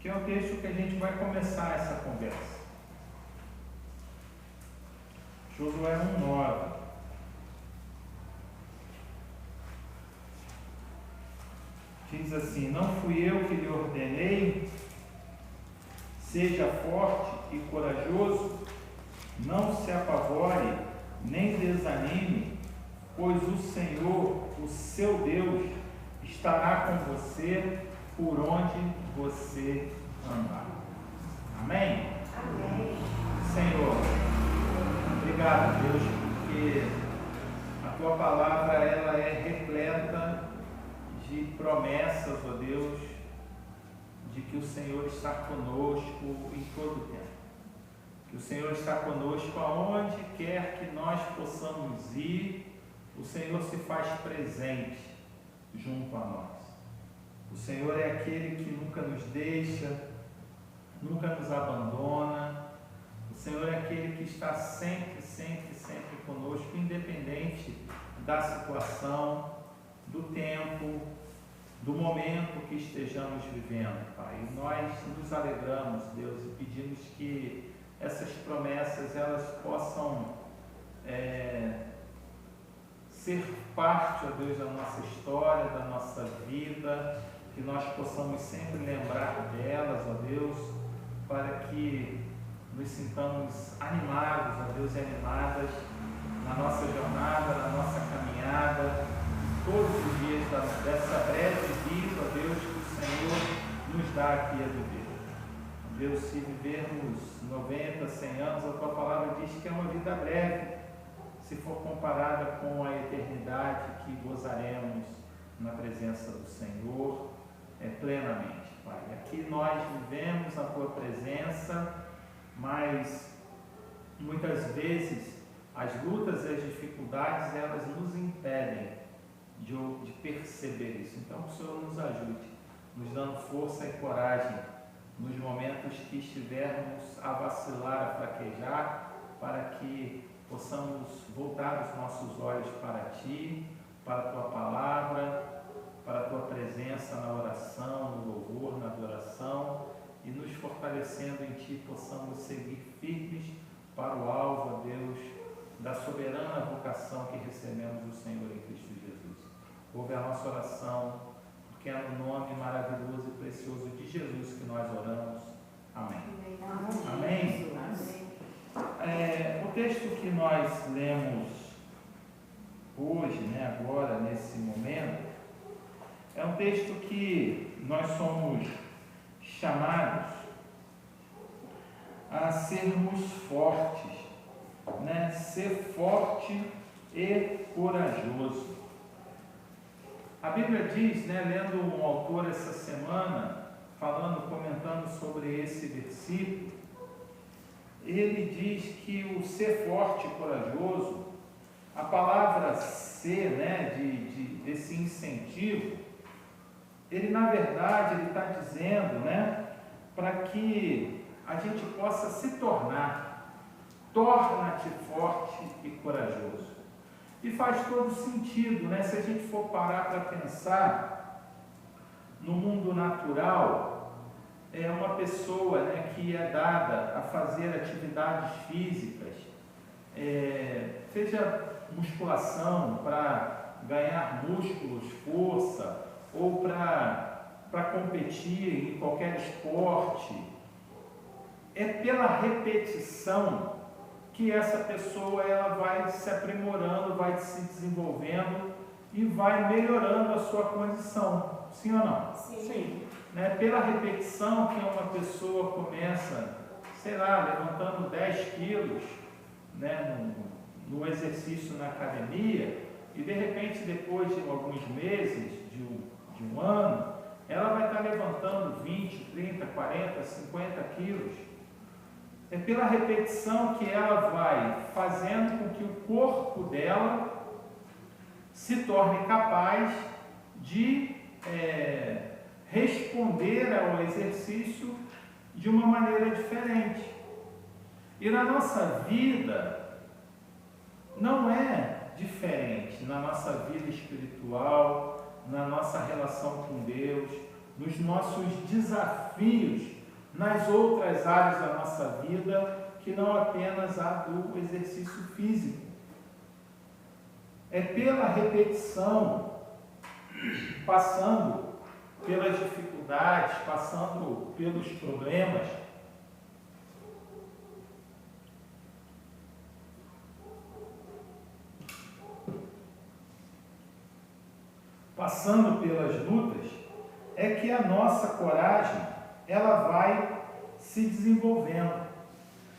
que é o texto que a gente vai começar essa conversa. Josué 1:9. Diz assim: não fui eu que lhe ordenei, seja forte e corajoso, não se apavore, nem desanime, pois o Senhor, o seu Deus, estará com você por onde você andar. Amém? Amém. Senhor, obrigado, Deus, porque a tua palavra ela é repleta de promessas, ó Deus, de que o Senhor está conosco em todo o tempo. Que o Senhor está conosco aonde quer que nós possamos ir, o Senhor se faz presente junto a nós. O Senhor é aquele que nunca nos deixa, nunca nos abandona. O Senhor é aquele que está sempre, sempre, sempre conosco, independente da situação, do tempo, do momento que estejamos vivendo, Pai. E nós nos alegramos, Deus, e pedimos que essas promessas elas possam ser parte, ó Deus, da nossa história, da nossa vida, que nós possamos sempre lembrar delas, ó Deus, para que nos sintamos animados, ó Deus, e animadas na nossa jornada, na nossa caminhada, todos os dias dessa breve vida, ó Deus, que o Senhor nos dá aqui a viver. Deus, se vivermos 90, 100 anos, a tua palavra diz que é uma vida breve, se for comparada com a eternidade que gozaremos na presença do Senhor plenamente, Pai. Aqui nós vivemos a tua presença, mas muitas vezes as lutas e as dificuldades elas nos impedem de perceber isso. Então, que o Senhor nos ajude, nos dando força e coragem nos momentos que estivermos a vacilar, a fraquejar, para que possamos voltar os nossos olhos para Ti, para a Tua palavra, para a Tua presença na oração, no louvor, na adoração, e nos fortalecendo em Ti, possamos seguir firmes para o alvo, ó Deus, da soberana vocação que recebemos do Senhor em Cristo Jesus. Ouve a nossa oração, porque é no nome maravilhoso e precioso de Jesus que nós oramos. Amém. Amém. O texto que nós lemos hoje, agora, nesse momento, é um texto que nós somos chamados a sermos fortes, ser forte e corajoso. A Bíblia diz, lendo um autor essa semana, comentando sobre esse versículo, ele diz que o ser forte e corajoso, a palavra ser, desse incentivo, ele na verdade ele está dizendo, para que a gente possa se torna-te forte e corajoso. E faz todo sentido, se a gente for parar para pensar no mundo natural, é uma pessoa que é dada a fazer atividades físicas, seja musculação para ganhar músculos, força, ou para competir em qualquer esporte, é pela repetição que essa pessoa ela vai se aprimorando, vai se desenvolvendo e vai melhorando a sua condição. Sim ou não? Sim. Pela repetição que uma pessoa começa, levantando 10 quilos no exercício na academia, e de repente depois de alguns meses, de um ano, ela vai estar levantando 20, 30, 40, 50 quilos. É pela repetição que ela vai fazendo com que o corpo dela se torne capaz de responder ao exercício de uma maneira diferente. E na nossa vida não é diferente, na nossa vida espiritual, na nossa relação com Deus, nos nossos desafios, nas outras áreas da nossa vida, que não apenas a do exercício físico. É pela repetição, passando pelas dificuldades, passando pelos problemas, passando pelas lutas, é que a nossa coragem, ela vai se desenvolvendo.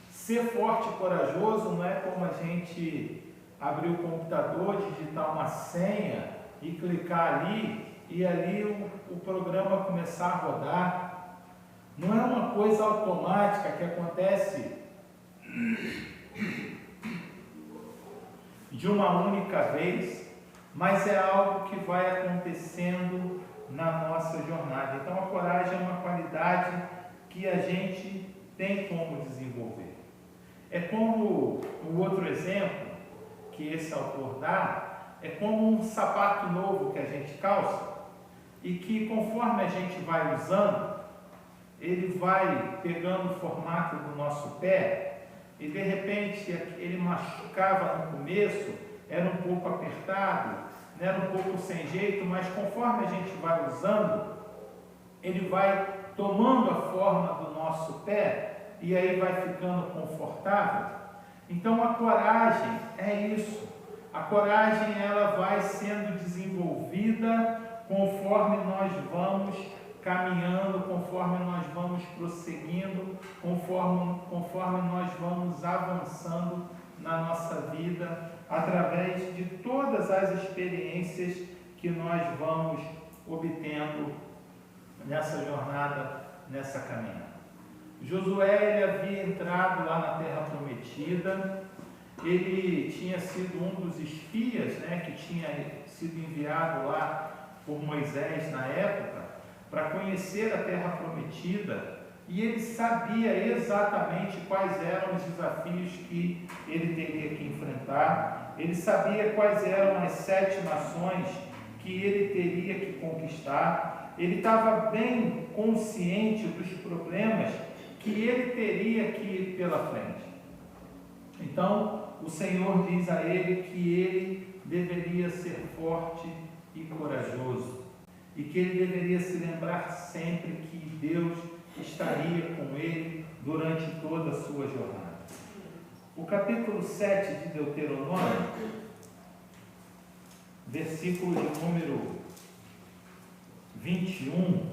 Ser forte e corajoso não é como a gente abrir o computador, digitar uma senha e clicar ali e ali o programa começar a rodar. Não é uma coisa automática que acontece de uma única vez, mas é algo que vai acontecendo na nossa jornada. Então a coragem é uma qualidade que a gente tem como desenvolver. É como o outro exemplo que esse autor dá, é como um sapato novo que a gente calça e que conforme a gente vai usando, ele vai pegando o formato do nosso pé e de repente ele machucava no começo, era um pouco apertado, era um pouco sem jeito, mas conforme a gente vai usando, ele vai tomando a forma do nosso pé e aí vai ficando confortável. Então a coragem é isso. A coragem ela vai sendo desenvolvida conforme nós vamos caminhando, conforme nós vamos prosseguindo, conforme nós vamos avançando na nossa vida, através de todas as experiências que nós vamos obtendo nessa jornada, nessa caminhada. Josué ele havia entrado lá na Terra Prometida, ele tinha sido um dos espias, que tinha sido enviado lá por Moisés na época, para conhecer a Terra Prometida, e ele sabia exatamente quais eram os desafios que ele teria que enfrentar, ele sabia quais eram as 7 nações que ele teria que conquistar, ele estava bem consciente dos problemas que ele teria que ir pela frente. Então, o Senhor diz a ele que ele deveria ser forte e corajoso, e que ele deveria se lembrar sempre que Deus estaria com ele durante toda a sua jornada. O capítulo 7 de Deuteronômio, versículo de número 21,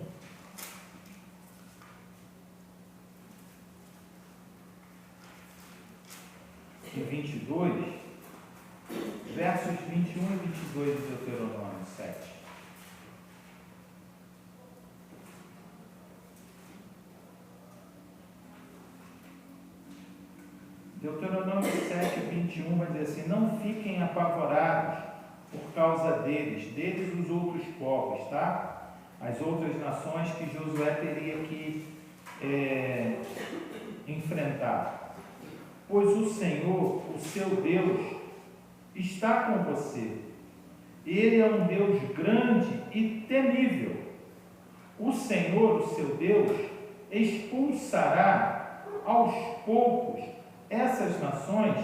e 22, versos 21 e 22 de Deuteronômio 7. Deuteronômio 7, 21 vai dizer assim: não fiquem apavorados por causa deles os outros povos, tá? As outras nações que Josué teria que enfrentar. Pois o Senhor, o seu Deus, está com você. Ele é um Deus grande e temível. O Senhor, o seu Deus, expulsará aos poucos essas nações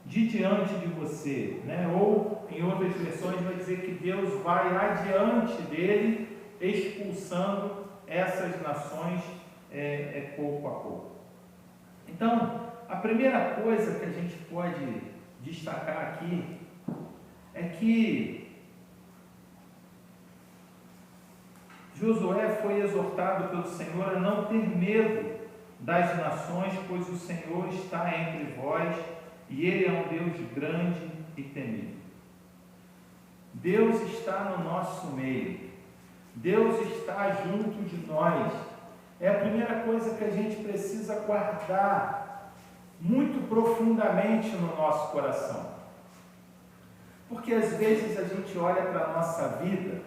de diante de você, Ou, em outras versões, vai dizer que Deus vai adiante dele, expulsando essas nações pouco a pouco. Então, a primeira coisa que a gente pode destacar aqui é que Josué foi exortado pelo Senhor a não ter medo das nações, pois o Senhor está entre vós e Ele é um Deus grande e temível. Deus está no nosso meio, Deus está junto de nós. É a primeira coisa que a gente precisa guardar muito profundamente no nosso coração, porque às vezes a gente olha para a nossa vida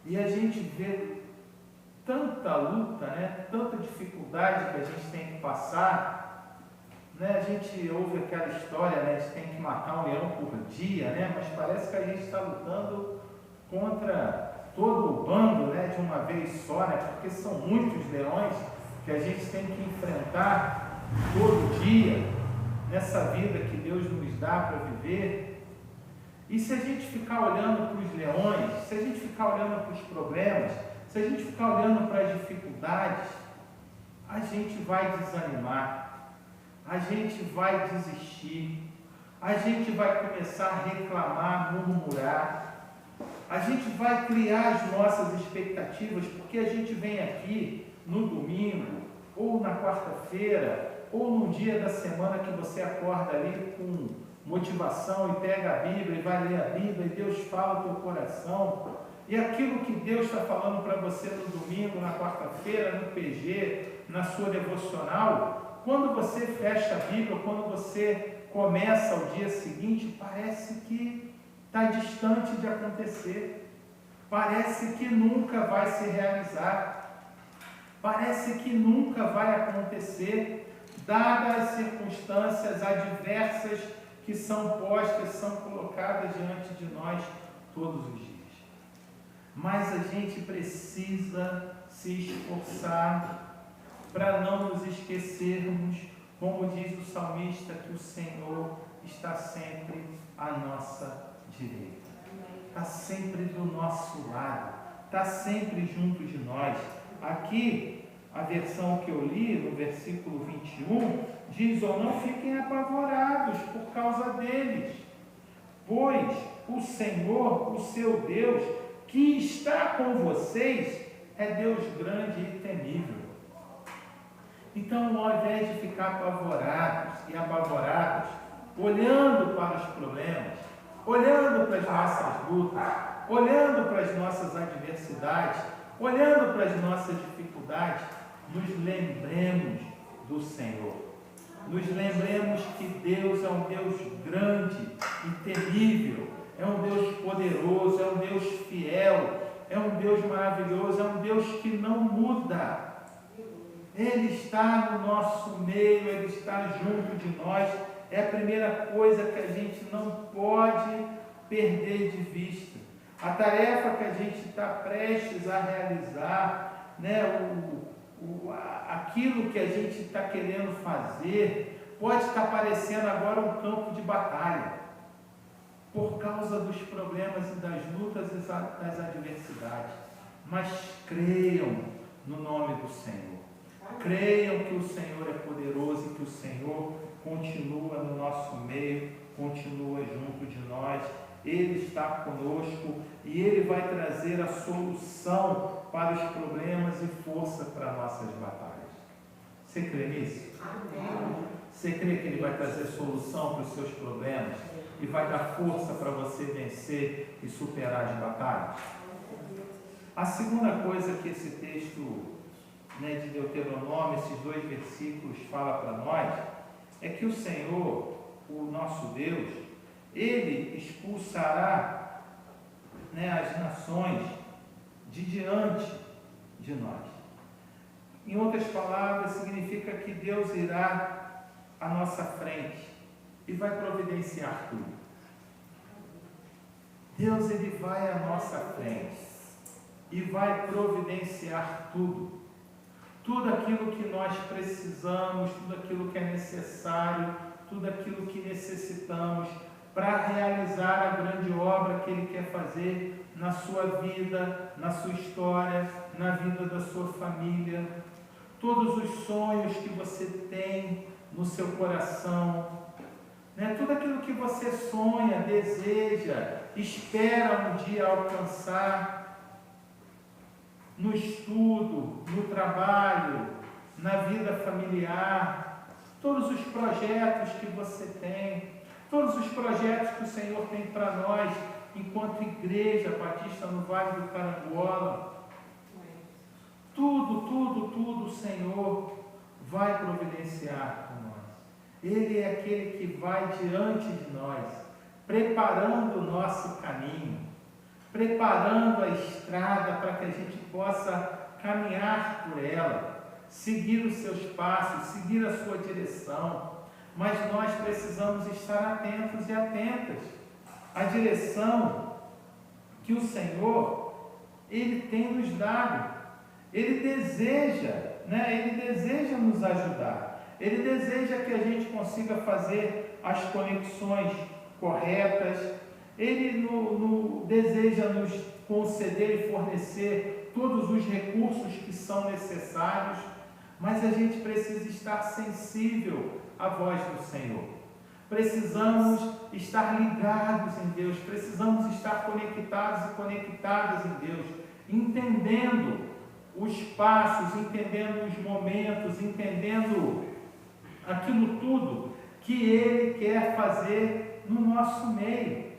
e a gente vê tanta luta, tanta dificuldade que a gente tem que passar, A gente ouve aquela história, de que tem que matar um leão por dia, Mas parece que a gente está lutando contra todo o bando, de uma vez só, né? Porque são muitos leões que a gente tem que enfrentar todo dia, nessa vida que Deus nos dá para viver. E se a gente ficar olhando para os leões, se a gente ficar olhando para os problemas, se a gente ficar olhando para as dificuldades, a gente vai desanimar, a gente vai desistir, a gente vai começar a reclamar, murmurar, a gente vai criar as nossas expectativas, porque a gente vem aqui no domingo, ou na quarta-feira, ou num dia da semana que você acorda ali com motivação e pega a Bíblia e vai ler a Bíblia e Deus fala ao teu coração, e aquilo que Deus está falando para você no domingo, na quarta-feira, no PG, na sua devocional, quando você fecha a Bíblia, quando você começa o dia seguinte, parece que está distante de acontecer, parece que nunca vai se realizar, parece que nunca vai acontecer, dadas as circunstâncias adversas que são postas, são colocadas diante de nós todos os dias. Mas a gente precisa se esforçar para não nos esquecermos, como diz o salmista, que o Senhor está sempre à nossa direita, está sempre do nosso lado, está sempre junto de nós. Aqui, a versão que eu li, no versículo 21, diz: "Ou não fiquem apavorados por causa deles, pois o Senhor, o seu Deus, que está com vocês, é Deus grande e temível." Então, ao invés de ficar apavorados e apavorados, olhando para os problemas, olhando para as nossas lutas, olhando para as nossas adversidades, olhando para as nossas dificuldades, nos lembremos do Senhor. Nos lembremos que Deus é um Deus grande e temível, é um Deus poderoso, é um Deus fiel, é um Deus maravilhoso, é um Deus que não muda. Ele está no nosso meio, Ele está junto de nós. É a primeira coisa que a gente não pode perder de vista. A tarefa que a gente está prestes a realizar, né, aquilo que a gente está querendo fazer, pode estar parecendo agora um campo de batalha, por causa dos problemas e das lutas e das adversidades. Mas creiam no nome do Senhor. Creiam que o Senhor é poderoso e que o Senhor continua no nosso meio, continua junto de nós. Ele está conosco e Ele vai trazer a solução para os problemas e força para nossas batalhas. Você crê nisso? Amém. Você crê que Ele vai trazer solução para os seus problemas e vai dar força para você vencer e superar as batalhas? A segunda coisa que esse texto, né, de Deuteronômio, esses 2 versículos, fala para nós, é que o Senhor, o nosso Deus, Ele expulsará, né, as nações de diante de nós. Em outras palavras, significa que Deus irá à nossa frente e vai providenciar tudo. Deus, Ele vai à nossa frente e vai providenciar tudo. Tudo aquilo que nós precisamos, tudo aquilo que é necessário, tudo aquilo que necessitamos para realizar a grande obra que Ele quer fazer na sua vida, na sua história, na vida da sua família. Todos os sonhos que você tem no seu coração, né? Tudo aquilo que você sonha, deseja, espera um dia alcançar, no estudo, no trabalho, na vida familiar, todos os projetos que você tem, todos os projetos que o Senhor tem para nós, enquanto Igreja Batista no Vale do Carangola, tudo o Senhor vai providenciar para nós. Ele é aquele que vai diante de nós, preparando o nosso caminho, preparando a estrada para que a gente possa caminhar por ela, seguir os seus passos, seguir a sua direção. Mas nós precisamos estar atentos e atentas à direção que o Senhor, Ele tem nos dado. Ele deseja, Ele deseja nos ajudar. Ele deseja que a gente consiga fazer as conexões corretas. Ele deseja nos conceder e fornecer todos os recursos que são necessários, mas a gente precisa estar sensível à voz do Senhor. Precisamos estar ligados em Deus, precisamos estar conectados e conectadas em Deus, entendendo os passos, entendendo os momentos, entendendo aquilo tudo que Ele quer fazer no nosso meio.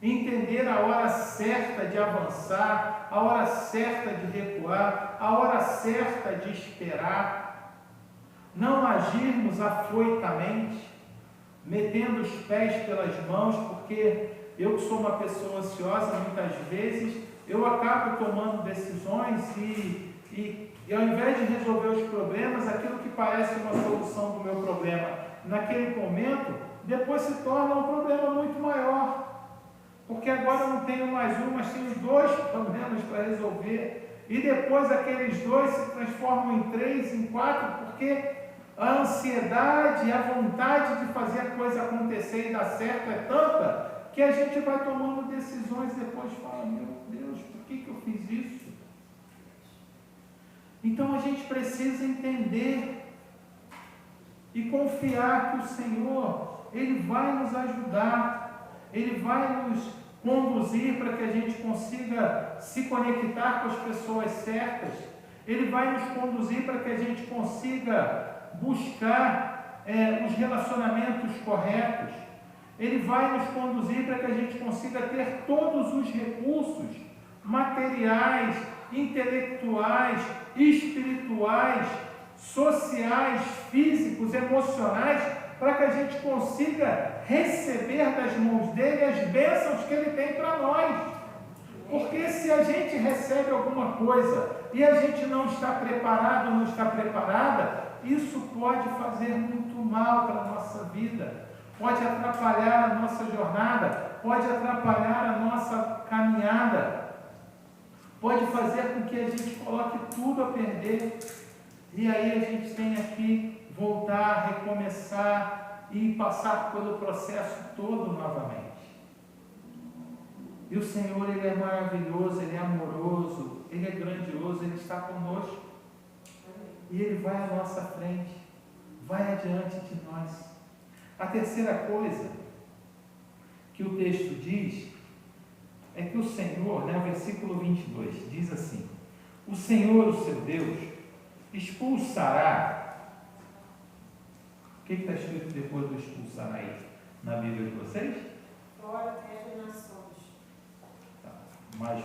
Entender a hora certa de avançar, a hora certa de recuar, a hora certa de esperar. Não agirmos afoitamente, metendo os pés pelas mãos, porque eu que sou uma pessoa ansiosa, muitas vezes, eu acabo tomando decisões e ao invés de resolver os problemas, aquilo que parece uma solução do meu problema, naquele momento, depois se torna um problema muito maior. Porque agora eu não tenho mais um, mas tenho 2 problemas para resolver. E depois aqueles 2 se transformam em 3, em 4, porque a ansiedade, a vontade de fazer a coisa acontecer e dar certo é tanta, que a gente vai tomando decisões e depois fala, meu Deus, por que eu fiz isso? Então a gente precisa entender e confiar que o Senhor, Ele vai nos ajudar. Ele vai nos conduzir para que a gente consiga se conectar com as pessoas certas. Ele vai nos conduzir para que a gente consiga buscar os relacionamentos corretos. Ele vai nos conduzir para que a gente consiga ter todos os recursos materiais, intelectuais, espirituais, sociais, físicos, emocionais, para que a gente consiga receber das mãos dele as bênçãos que ele tem para nós. Porque se a gente recebe alguma coisa e a gente não está preparado, não está preparada, isso pode fazer muito mal para a nossa vida, pode atrapalhar a nossa jornada, pode atrapalhar a nossa caminhada, pode fazer com que a gente coloque tudo a perder, e aí a gente tenha que voltar, recomeçar e passar pelo processo todo novamente. E o Senhor, Ele é maravilhoso, Ele é amoroso, Ele é grandioso, Ele está conosco. E Ele vai à nossa frente, vai adiante de nós. A terceira coisa que o texto diz é que o Senhor, o versículo 22, diz assim: o Senhor, o seu Deus, expulsará. O que está escrito depois do expulsará aí na Bíblia de vocês? Fora das nações. Tá, mas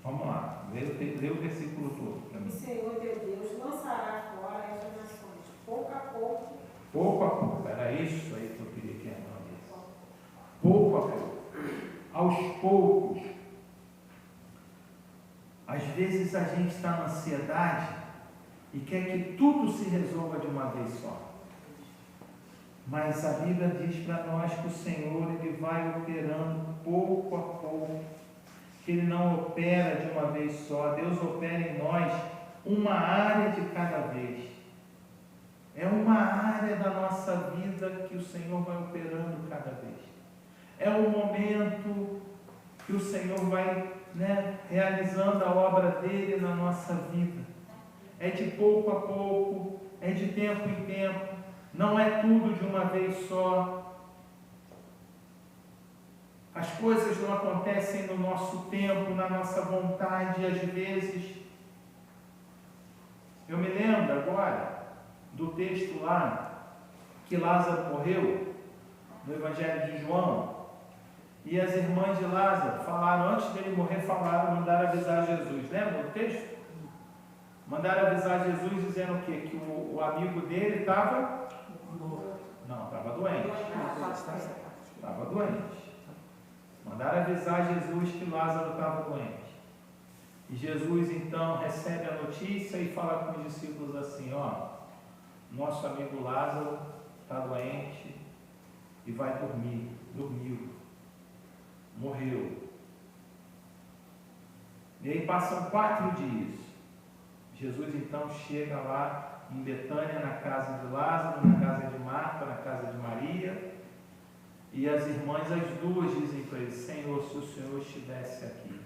vamos lá, lê o versículo todo para mim. O Senhor teu Deus lançará fora estas nações, pouco a pouco. Pouco a pouco, era isso aí que eu queria que a pouco a pouco, aos poucos. Às vezes a gente está na ansiedade e quer que tudo se resolva de uma vez só. Mas a Bíblia diz para nós que o Senhor, Ele vai operando pouco a pouco, que Ele não opera de uma vez só. Deus opera em nós uma área de cada vez. É uma área da nossa vida que o Senhor vai operando cada vez. É um momento que o Senhor vai realizando a obra dele na nossa vida. É de pouco a pouco, é de tempo em tempo. Não é tudo de uma vez só. As coisas não acontecem no nosso tempo, na nossa vontade, às vezes. Eu me lembro agora do texto lá, que Lázaro morreu, no Evangelho de João, e as irmãs de Lázaro falaram, antes dele morrer, mandaram avisar Jesus. Lembra do texto? Mandaram avisar Jesus dizendo o quê? Que o amigo dele estava... Não, estava doente. Estava doente. Mandaram avisar Jesus que Lázaro estava doente. E Jesus então recebe a notícia e fala com os discípulos assim, nosso amigo Lázaro está doente e vai dormir. Dormiu. Morreu. E aí passam 4 dias. Jesus então chega lá em Betânia, na casa de Lázaro, na casa de Marta, na casa de Maria. E as irmãs, as duas, dizem para ele: Senhor, se o Senhor estivesse aqui,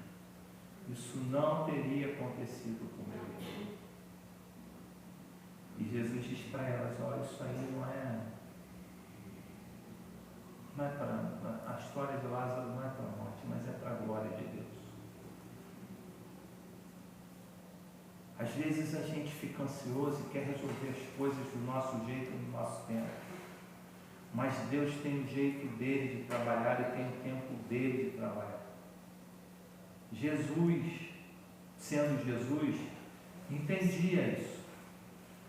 isso não teria acontecido com meu irmão. E Jesus diz para elas: olha, isso aí não é para a história de Lázaro, não é para a morte, mas é para a glória de Deus. Às vezes a gente fica ansioso e quer resolver as coisas do nosso jeito, do nosso tempo. Mas Deus tem o jeito dele de trabalhar e tem o tempo dele de trabalhar. Jesus, sendo Jesus, entendia isso.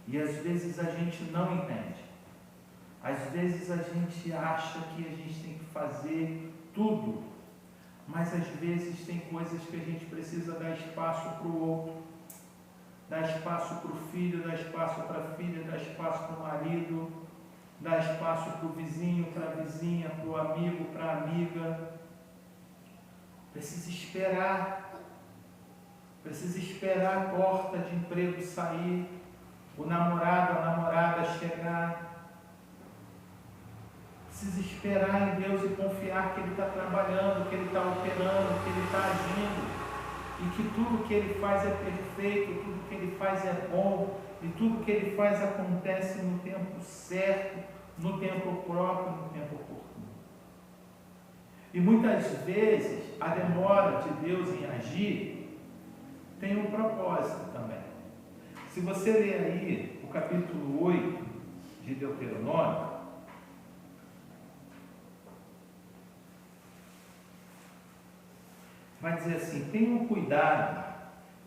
E às vezes a gente não entende. Às vezes a gente acha que a gente tem que fazer tudo. Mas às vezes tem coisas que a gente precisa dar espaço para o outro. Dar espaço para o filho, dar espaço para a filha, dar espaço para o marido, dar espaço para o vizinho, para a vizinha, para o amigo, para a amiga. Precisa esperar a porta de emprego sair, o namorado, a namorada chegar. Precisa esperar em Deus e confiar que Ele está trabalhando, que Ele está operando, que Ele está agindo. E que tudo que Ele faz é perfeito, tudo que Ele faz é bom, e tudo que Ele faz acontece no tempo certo, no tempo próprio, no tempo oportuno. E muitas vezes a demora de Deus em agir tem um propósito também. Se você ler aí o capítulo 8 de Deuteronômio, vai dizer assim: tenham cuidado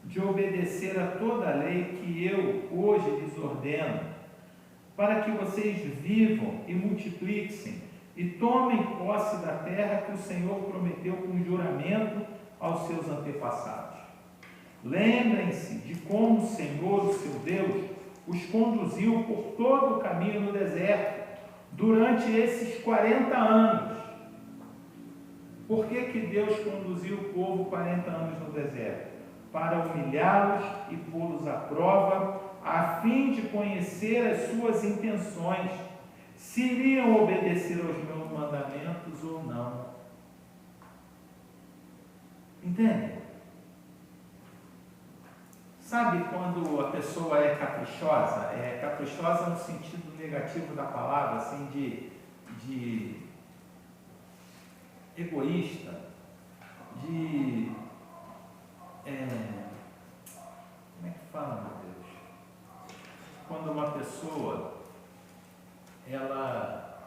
de obedecer a toda a lei que eu hoje lhes ordeno, para que vocês vivam e multipliquem e tomem posse da terra que o Senhor prometeu com juramento aos seus antepassados. Lembrem-se de como o Senhor, o seu Deus, os conduziu por todo o caminho no deserto, durante esses 40 anos. Por que Deus conduziu o povo 40 anos no deserto? Para humilhá-los e pô-los à prova, a fim de conhecer as suas intenções, se iriam obedecer aos meus mandamentos ou não. Entende? Sabe quando a pessoa é caprichosa? É caprichosa no sentido negativo da palavra, assim, de egoísta, como é que fala, meu Deus? Quando uma pessoa, ela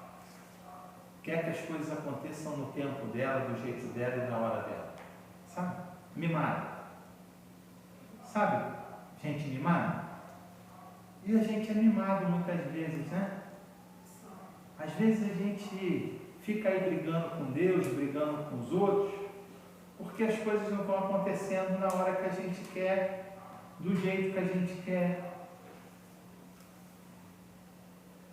quer que as coisas aconteçam no tempo dela, do jeito dela e na hora dela, sabe? Mimada. Sabe, gente mimada? E a gente é mimado muitas vezes, né? Às vezes a gente fica aí brigando com Deus, brigando com os outros, porque as coisas não estão acontecendo na hora que a gente quer, do jeito que a gente quer.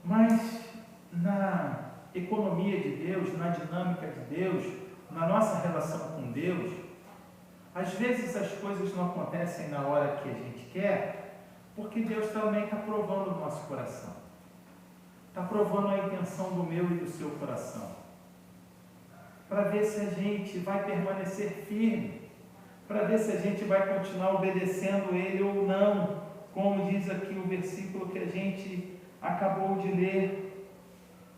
Mas na economia de Deus, na dinâmica de Deus, na nossa relação com Deus, às vezes as coisas não acontecem na hora que a gente quer, porque Deus também está provando o nosso coração. Está provando a intenção do meu e do seu coração. Para ver se a gente vai permanecer firme, para ver se a gente vai continuar obedecendo Ele ou não, como diz aqui o versículo que a gente acabou de ler.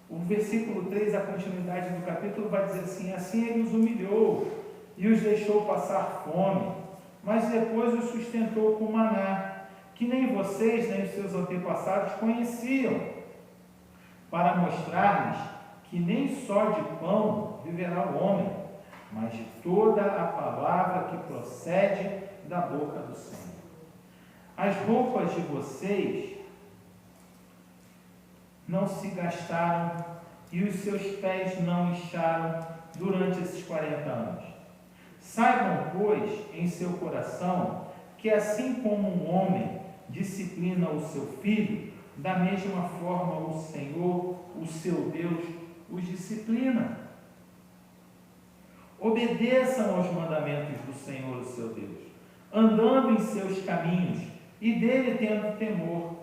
O versículo 3, a continuidade do capítulo, vai dizer assim: assim Ele os humilhou e os deixou passar fome, mas depois os sustentou com maná, que nem vocês nem os seus antepassados conheciam, para mostrar-lhes que nem só de pão viverá o homem, mas de toda a palavra que procede da boca do Senhor. As roupas de vocês não se gastaram e os seus pés não incharam durante esses 40 anos. Saibam, pois, em seu coração, que assim como um homem disciplina o seu filho, da mesma forma o Senhor, o seu Deus, os disciplina. Obedeçam aos mandamentos do Senhor, o seu Deus. andando em seus caminhos, e dele tendo temor,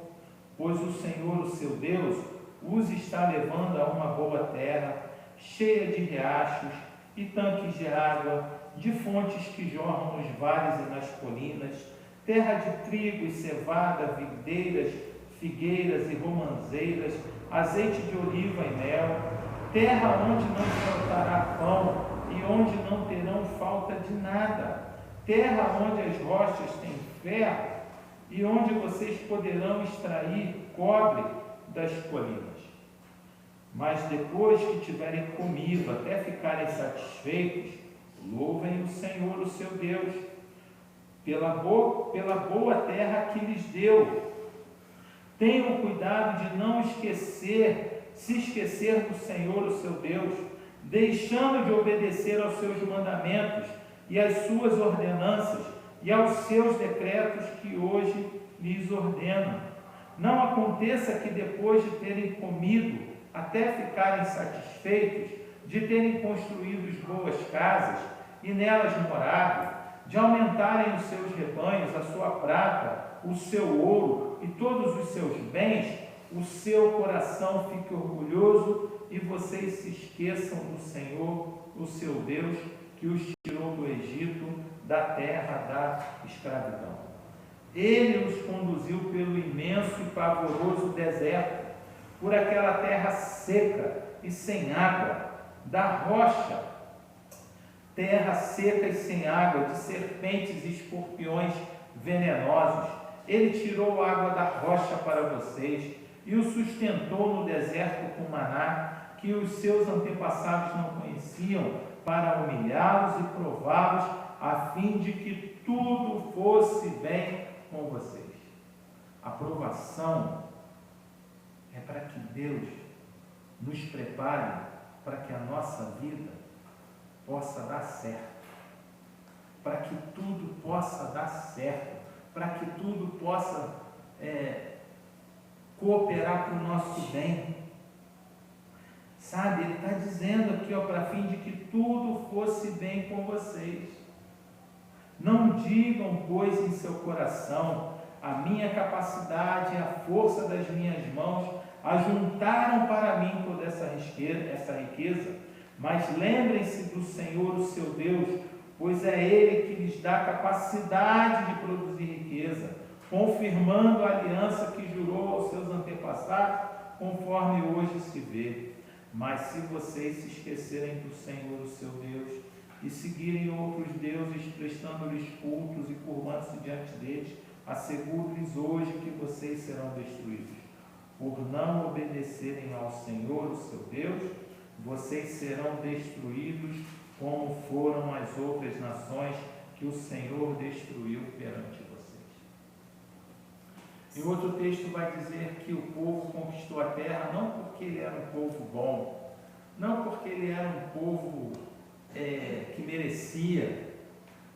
pois o Senhor, o seu Deus, os está levando a uma boa terra, cheia de riachos e tanques de água, de fontes que jorram nos vales e nas colinas, terra de trigo e cevada, videiras, figueiras e romanzeiras, azeite de oliva e mel, terra onde não faltará pão e onde não terão falta de nada, terra onde as rochas têm ferro e onde vocês poderão extrair cobre das colinas. Mas depois que tiverem comido até ficarem satisfeitos, louvem o Senhor, o seu Deus, pela boa terra que lhes deu. Tenham cuidado de não se esquecer do Senhor, o seu Deus, deixando de obedecer aos seus mandamentos e às suas ordenanças e aos seus decretos que hoje lhes ordeno. Não aconteça que depois de terem comido até ficarem satisfeitos, de terem construído boas casas e nelas morado, de aumentarem os seus rebanhos, a sua prata, o seu ouro e todos os seus bens, o seu coração fique orgulhoso e vocês se esqueçam do Senhor, o seu Deus, que os tirou do Egito, da terra da escravidão. Ele os conduziu pelo imenso e pavoroso deserto, por aquela terra seca e sem água, da rocha, terra seca e sem água, de serpentes e escorpiões venenosos. Ele tirou a água da rocha para vocês e o sustentou no deserto com maná, que os seus antepassados não conheciam, para humilhá-los e prová-los, a fim de que tudo fosse bem com vocês. A provação é para que Deus nos prepare para que a nossa vida possa dar certo, para que tudo possa dar certo, para que tudo possa cooperar para o nosso bem. Sabe, ele está dizendo aqui, para fim de que tudo fosse bem com vocês. Não digam, pois, em seu coração, a minha capacidade e a força das minhas mãos ajuntaram para mim toda essa riqueza, mas lembrem-se do Senhor, o seu Deus, pois é Ele que lhes dá capacidade de produzir riqueza, confirmando a aliança que jurou aos seus antepassados, conforme hoje se vê. Mas se vocês se esquecerem do Senhor, o seu Deus, e seguirem outros deuses, prestando-lhes cultos e curvando-se diante deles, asseguro-lhes hoje que vocês serão destruídos. Por não obedecerem ao Senhor, o seu Deus, vocês serão destruídos como foram as outras nações que o Senhor destruiu perante vocês. Em outro texto vai dizer que o povo conquistou a terra não porque ele era um povo bom, não porque ele era um povo que merecia,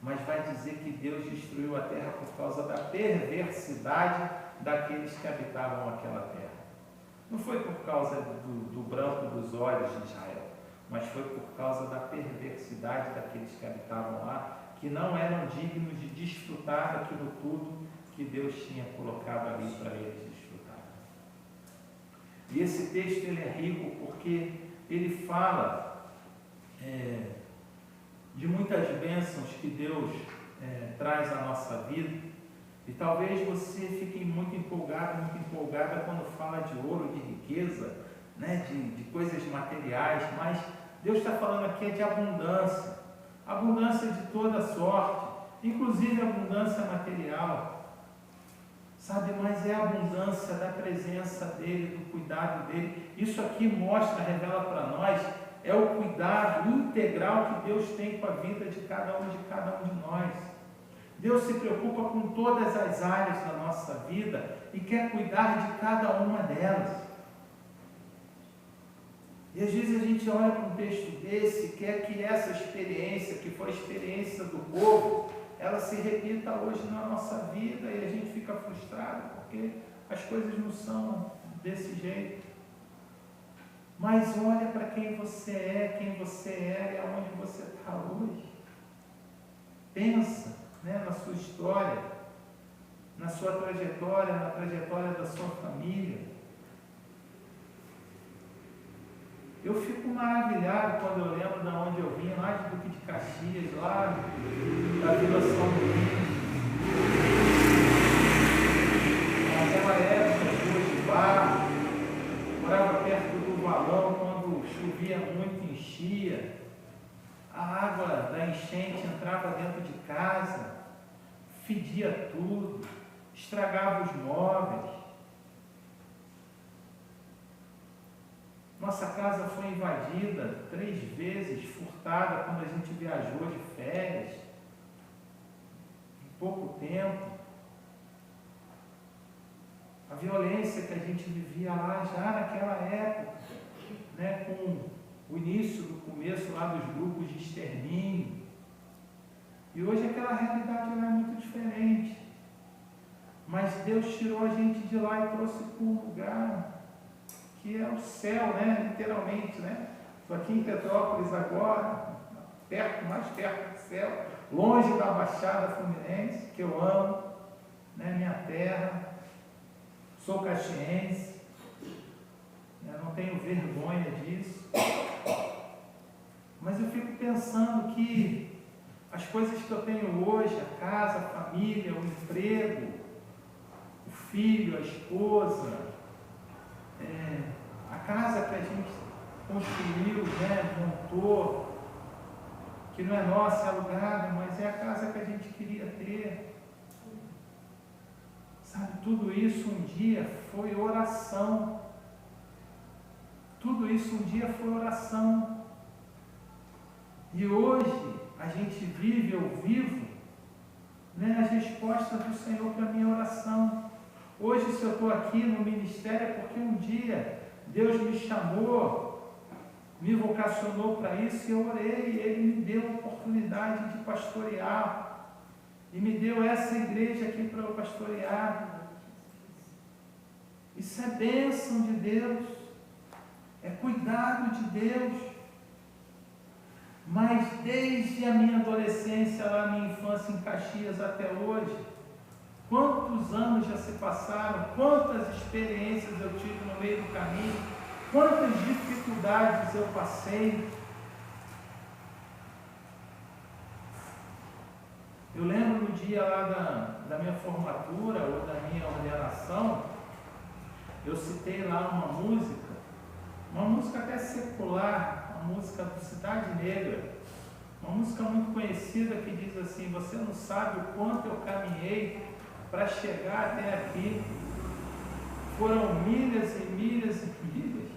mas vai dizer que Deus destruiu a terra por causa da perversidade daqueles que habitavam aquela terra. Não foi por causa do branco dos olhos de Israel, mas foi por causa da perversidade daqueles que habitavam lá, que não eram dignos de desfrutar daquilo tudo que Deus tinha colocado ali para eles desfrutar. E esse texto ele é rico porque ele fala de muitas bênçãos que Deus traz à nossa vida. E talvez você fique muito empolgada quando fala de ouro, de riqueza, né, de coisas materiais, mas Deus está falando aqui de abundância, abundância de toda sorte, inclusive abundância material, sabe, mas é a abundância da presença dEle, do cuidado dEle. Isso aqui revela para nós, é o cuidado integral que Deus tem com a vida de cada um de nós. Deus se preocupa com todas as áreas da nossa vida e quer cuidar de cada uma delas. E às vezes a gente olha para um texto desse e quer que essa experiência, que foi a experiência do povo, ela se repita hoje na nossa vida e a gente fica frustrado porque as coisas não são desse jeito. Mas olha para quem você é e aonde você está hoje. Pensa né, na sua história, na sua trajetória, na trajetória da sua família. Eu fico maravilhado quando eu lembro de onde eu vim, lá de Duque de Caxias, lá da Vila São Luís. Naquela época, ruas de barro, morava perto do valão, quando chovia muito, enchia. A água da enchente entrava dentro de casa, fedia tudo, estragava os móveis. Nossa casa foi invadida 3 vezes, furtada quando a gente viajou de férias, em pouco tempo. A violência que a gente vivia lá já naquela época, né, com o início do começo lá dos grupos de extermínio. E hoje aquela realidade não é muito diferente. Mas Deus tirou a gente de lá e trouxe para um lugar que é o céu, né? Literalmente, né? Estou aqui em Petrópolis agora, mais perto do céu, longe da Baixada Fluminense, que eu amo, né? Minha terra. Sou caxiense, né? Não tenho vergonha disso. Mas eu fico pensando que as coisas que eu tenho hoje, a casa, a família, o emprego, o filho, a esposa, a casa que a gente construiu, né, montou, que não é nossa, é alugada, mas é a casa que a gente queria ter. Sabe, tudo isso um dia foi oração. Tudo isso um dia foi oração. E hoje a gente vive, eu vivo, né, as respostas do Senhor para a minha oração. Hoje, se eu estou aqui no ministério, é porque um dia Deus me chamou, me vocacionou para isso, e eu orei, e Ele me deu a oportunidade de pastorear, e me deu essa igreja aqui para eu pastorear. Isso é bênção de Deus, é cuidado de Deus. Mas desde a minha adolescência, lá minha infância em Caxias até hoje, quantos anos já se passaram, quantas experiências eu tive no meio do caminho, quantas dificuldades eu passei. Eu lembro no dia lá da minha formatura ou da minha ordenação, eu citei lá uma música até secular, uma música do Cidade Negra, uma música muito conhecida que diz assim: você não sabe o quanto eu caminhei para chegar até aqui, foram milhas e milhas e milhas,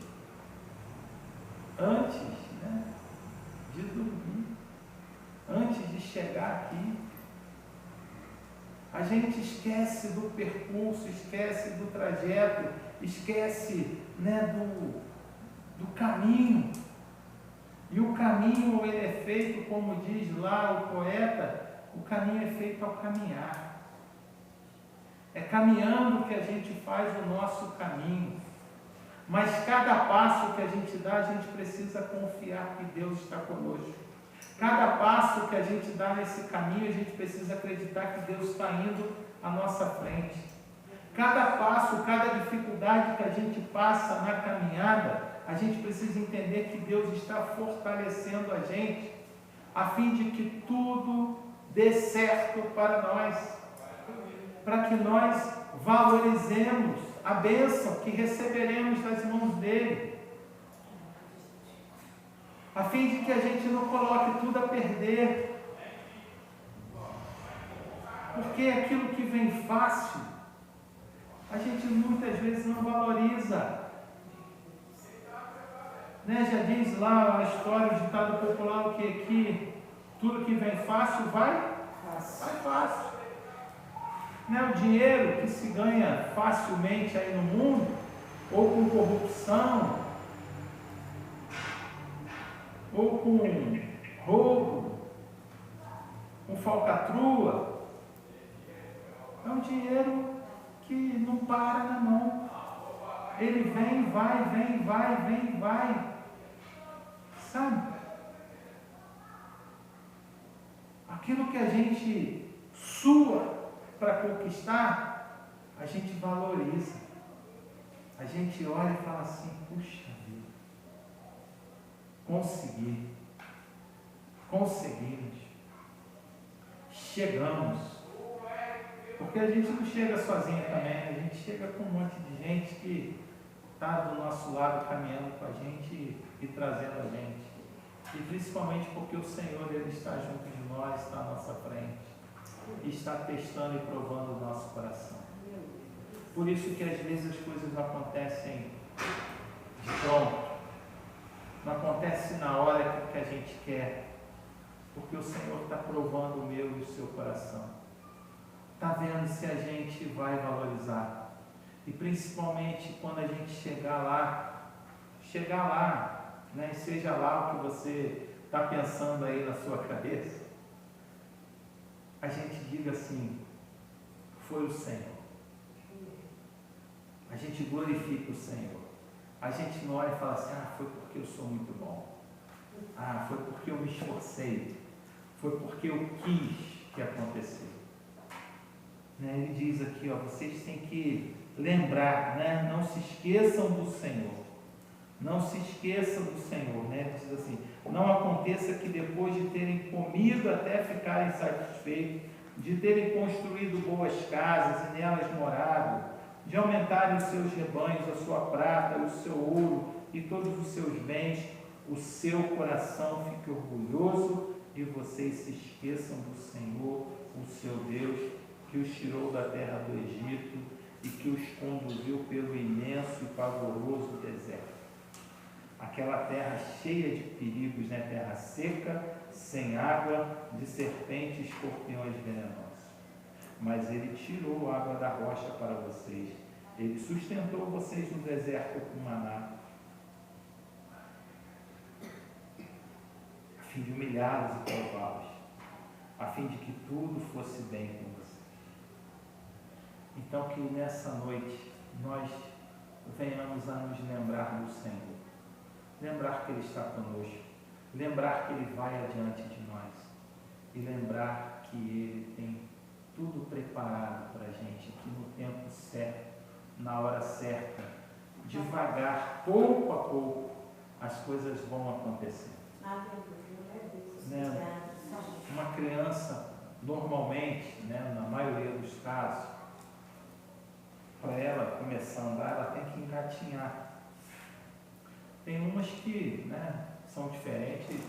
antes, né, de dormir, antes de chegar aqui. A gente esquece do percurso, esquece do trajeto, esquece, né, do caminho. E o caminho, ele é feito, como diz lá o poeta, o caminho é feito ao caminhar. É caminhando que a gente faz o nosso caminho. Mas cada passo que a gente dá, a gente precisa confiar que Deus está conosco. Cada passo que a gente dá nesse caminho, a gente precisa acreditar que Deus está indo à nossa frente. Cada passo, cada dificuldade que a gente passa na caminhada, a gente precisa entender que Deus está fortalecendo a gente, a fim de que tudo dê certo para nós, para que nós valorizemos a bênção que receberemos das mãos dele, a fim de que a gente não coloque tudo a perder, porque aquilo que vem fácil, a gente muitas vezes não valoriza. Né? Já diz lá a história, o ditado popular, o que tudo que vem fácil vai fácil. Né? O dinheiro que se ganha facilmente aí no mundo, ou com corrupção, ou com roubo, com falcatrua, é um dinheiro que não para na mão. Ele vem, vai. Sabe? Aquilo que a gente para conquistar, a gente valoriza. A gente olha e fala assim, puxa vida, conseguimos, chegamos. Porque a gente não chega sozinho também, a gente chega com um monte de gente que está do nosso lado caminhando com a gente e trazendo a gente. E principalmente porque o Senhor, Ele está junto de nós, está à nossa frente, e está testando e provando o nosso coração. Por isso que às vezes as coisas acontecem de pronto, não acontece na hora que a gente quer, porque o Senhor está provando o meu e o seu coração, está vendo se a gente vai valorizar, e principalmente quando a gente chegar lá, né, seja lá o que você está pensando aí na sua cabeça, a gente diga assim, foi o Senhor. A gente glorifica o Senhor. A gente não olha e fala assim, foi porque eu sou muito bom. Foi porque eu me esforcei. Foi porque eu quis que acontecesse. Né? Ele diz aqui, vocês têm que lembrar, né? Não se esqueçam do Senhor. Não se esqueçam do Senhor. Né? Ele diz assim, não aconteça que depois de terem comido até ficarem satisfeitos, de terem construído boas casas e nelas morado, de aumentarem os seus rebanhos, a sua prata, o seu ouro e todos os seus bens, o seu coração fique orgulhoso e vocês se esqueçam do Senhor, o seu Deus, que os tirou da terra do Egito e que os conduziu pelo imenso e pavoroso deserto. Aquela terra cheia de perigos, né? Terra seca, sem água, de serpentes e escorpiões venenosos. Mas Ele tirou a água da rocha para vocês. Ele sustentou vocês no deserto com maná, a fim de humilhá-los e prová-los, a fim de que tudo fosse bem com vocês. Então que nessa noite nós venhamos a nos lembrar do Senhor, lembrar que Ele está conosco, lembrar que Ele vai adiante de nós e lembrar que Ele tem tudo preparado para a gente, que no tempo certo, na hora certa, devagar, pouco a pouco, as coisas vão acontecer. Né? Uma criança, normalmente, né, na maioria dos casos, para ela começar a andar, ela tem que engatinhar. Tem umas que, né, são diferentes,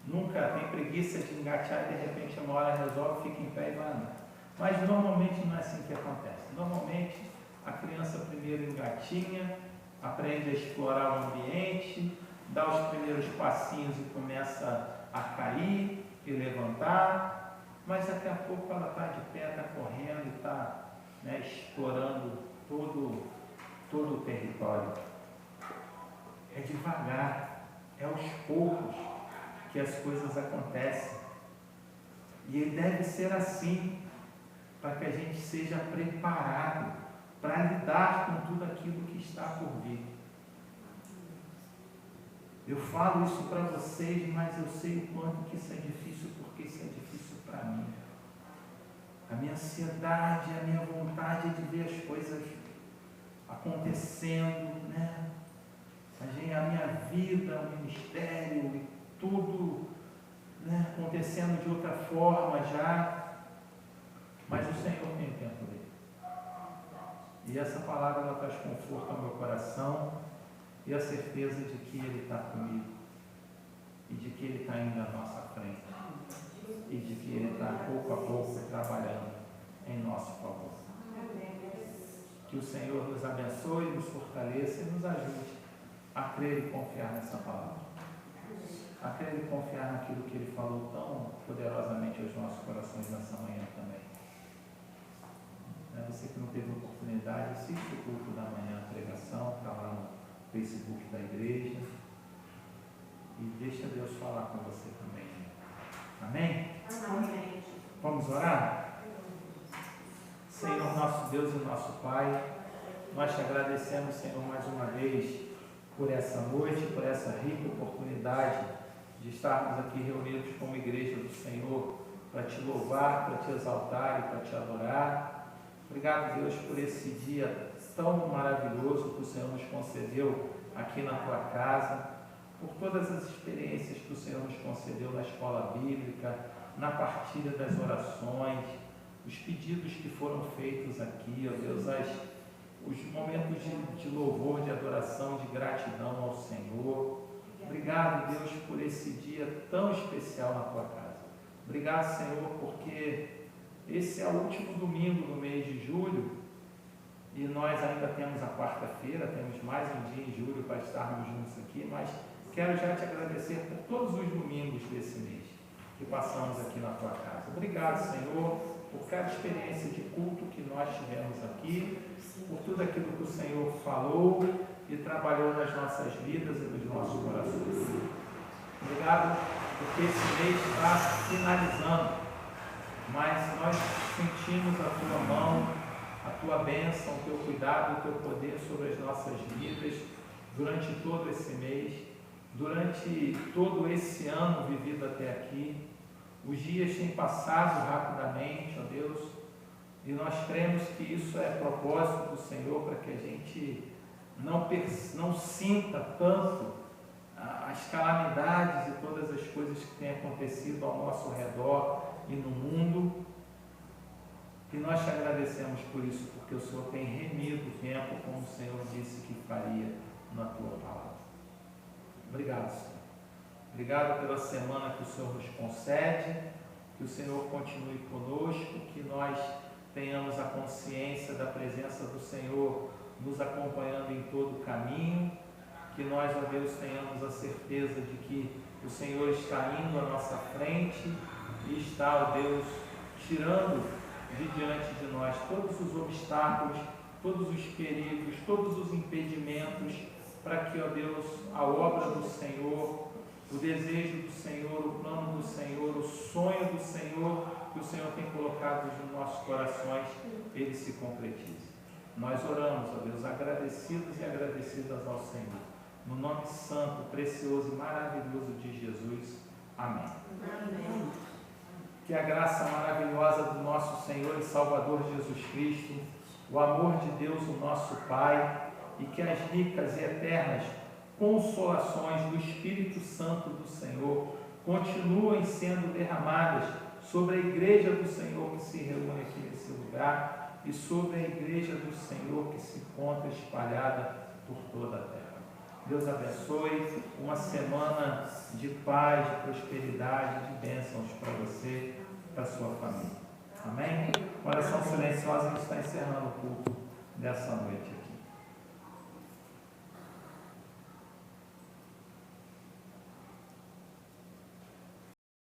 nunca tem preguiça de engatear e de repente uma hora resolve, fica em pé e vai andar. Mas normalmente não é assim que acontece. Normalmente a criança primeiro engatinha, aprende a explorar o ambiente, dá os primeiros passinhos e começa a cair e levantar, mas daqui a pouco ela está de pé, está correndo e está, né, explorando todo o território. É devagar, é aos poucos que as coisas acontecem. E deve ser assim, para que a gente seja preparado para lidar com tudo aquilo que está por vir. Eu falo isso para vocês, mas eu sei o quanto que isso é difícil, porque isso é difícil para mim. A minha ansiedade, a minha vontade de ver as coisas acontecendo, né? A minha vida, o ministério e tudo, né, acontecendo de outra forma já, mas o Senhor tem o tempo dele. E essa palavra ela traz conforto ao meu coração e a certeza de que Ele está comigo e de que Ele está indo à nossa frente e de que Ele está pouco a pouco trabalhando em nosso favor. Que o Senhor nos abençoe, nos fortaleça e nos ajude a crer e confiar nessa palavra, a crer e confiar naquilo que Ele falou tão poderosamente aos nossos corações nessa manhã também. Você que não teve oportunidade, assiste o culto da manhã, a pregação, está lá no Facebook da igreja, e deixa Deus falar com você também. Amém? Amém. Vamos orar? Senhor, nosso Deus e nosso Pai, nós te agradecemos, Senhor, mais uma vez por essa noite, por essa rica oportunidade de estarmos aqui reunidos como igreja do Senhor, para te louvar, para te exaltar e para te adorar. Obrigado, Deus, por esse dia tão maravilhoso que o Senhor nos concedeu aqui na tua casa, por todas as experiências que o Senhor nos concedeu na escola bíblica, na partilha das orações, os pedidos que foram feitos aqui, ó Deus, os momentos de louvor, de adoração, de gratidão ao Senhor. Obrigado, Deus, por esse dia tão especial na tua casa. Obrigado, Senhor, porque esse é o último domingo do mês de julho e nós ainda temos a quarta-feira, temos mais um dia em julho para estarmos juntos aqui, mas quero já te agradecer por todos os domingos desse mês que passamos aqui na tua casa. Obrigado, Senhor, por cada experiência de culto que nós tivemos aqui, por tudo aquilo que o Senhor falou e trabalhou nas nossas vidas e nos nossos corações. Obrigado porque esse mês está finalizando, mas nós sentimos a tua mão, a tua bênção, o teu cuidado, o teu poder sobre as nossas vidas durante todo esse mês, durante todo esse ano vivido até aqui. Os dias têm passado rapidamente, ó Deus, e nós cremos que isso é propósito do Senhor para que a gente não sinta tanto as calamidades e todas as coisas que têm acontecido ao nosso redor e no mundo. E nós te agradecemos por isso, porque o Senhor tem remido o tempo, como o Senhor disse que faria na tua palavra. Obrigado, Senhor. Obrigado pela semana que o Senhor nos concede, que o Senhor continue conosco, que nós tenhamos a consciência da presença do Senhor nos acompanhando em todo o caminho, que nós, ó Deus, tenhamos a certeza de que o Senhor está indo à nossa frente e está, ó Deus, tirando de diante de nós todos os obstáculos, todos os perigos, todos os impedimentos, para que, ó Deus, a obra do Senhor, o desejo do Senhor, o plano do Senhor, o sonho do Senhor, que o Senhor tem colocado nos nossos corações, ele se concretize. Nós oramos, ó Deus, agradecidos e agradecidas ao Senhor, no nome santo, precioso e maravilhoso de Jesus. Amém. Amém. Que a graça maravilhosa do nosso Senhor e Salvador Jesus Cristo, o amor de Deus, o nosso Pai, e que as ricas e eternas consolações do Espírito Santo do Senhor continuem sendo derramadas sobre a igreja do Senhor que se reúne aqui nesse lugar e sobre a igreja do Senhor que se encontra espalhada por toda a terra. Deus abençoe, uma semana de paz, de prosperidade, de bênçãos para você e para a sua família. Amém? Oração silenciosa, a gente está encerrando o culto dessa noite.